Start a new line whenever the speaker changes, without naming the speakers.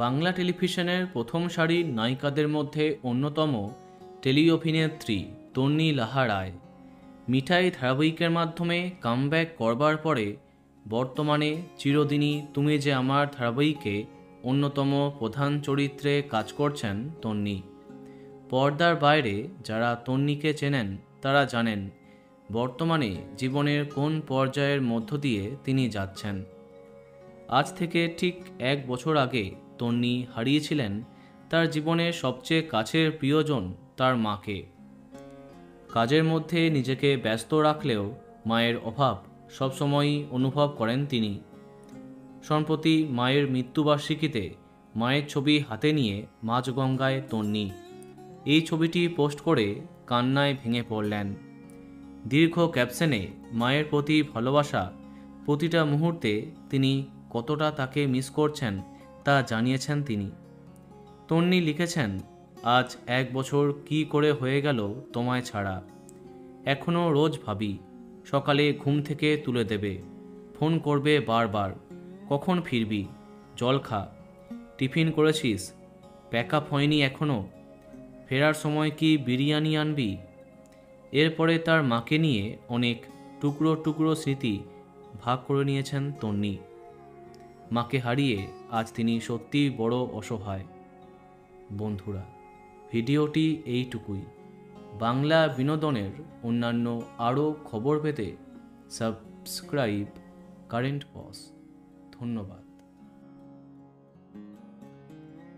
বাংলা টেলিভিশনের প্রথম সারির নায়িকাদের মধ্যে অন্যতম টেলি অভিনেত্রী তন্বী লাহা রায়। মিঠাই ধারাবাহিকের মাধ্যমে কামব্যাক করবার পরে বর্তমানে চিরদিনই তুমি যে আমার ধারাবাহিকে অন্যতম প্রধান চরিত্রে কাজ করছেন তন্বী। পর্দার বাইরে যারা তন্বীকে চেনেন তারা জানেন বর্তমানে জীবনের কোন পর্যায়ের মধ্য দিয়ে তিনি যাচ্ছেন। আজ থেকে ঠিক 1 বছর আগে তন্বী হারিয়েছিলেন তার জীবনের সবচেয়ে কাছের প্রিয়জন তার মাকে। কাজের মধ্যে নিজেকে ব্যস্ত রাখলেও মায়ের অভাব সবসময়ই অনুভব করেন তিনি। সম্প্রতি মায়ের মৃত্যুবার্ষিকীতে মায়ের ছবি হাতে নিয়ে মাঝগঙ্গায় তন্বী এই ছবিটি পোস্ট করে কান্নায় ভেঙে পড়লেন। দীর্ঘ ক্যাপশনে মায়ের প্রতি ভালোবাসা, প্রতিটা মুহূর্তে তিনি কতটা তাকে মিস করছেন তা জানিয়েছেন তিনি। তন্বী লিখেছেন, আজ 1 বছর কি করে হয়ে গেল তোমায় ছাড়া। এখনও রোজ ভাবি, সকালে ঘুম থেকে তুলে দেবে, ফোন করবে বারবার, কখন ফিরবি, জল খা, টিফিন করেছিস, প্যাক আপ হয়নি এখনও, ফেরার সময় কি বিরিয়ানি আনবি। এরপরে তার মাকে নিয়ে অনেক টুকরো টুকরো স্মৃতি ভাগ করে নিয়েছেন তন্বী। মাকে হারিয়ে আজ তিনি সত্যিই বড় অসহায়। বন্ধুরা, ভিডিওটি এইটুকুই। বাংলা বিনোদনের অন্যান্য আরও খবর পেতে সাবস্ক্রাইব কারেন্ট পজ। ধন্যবাদ।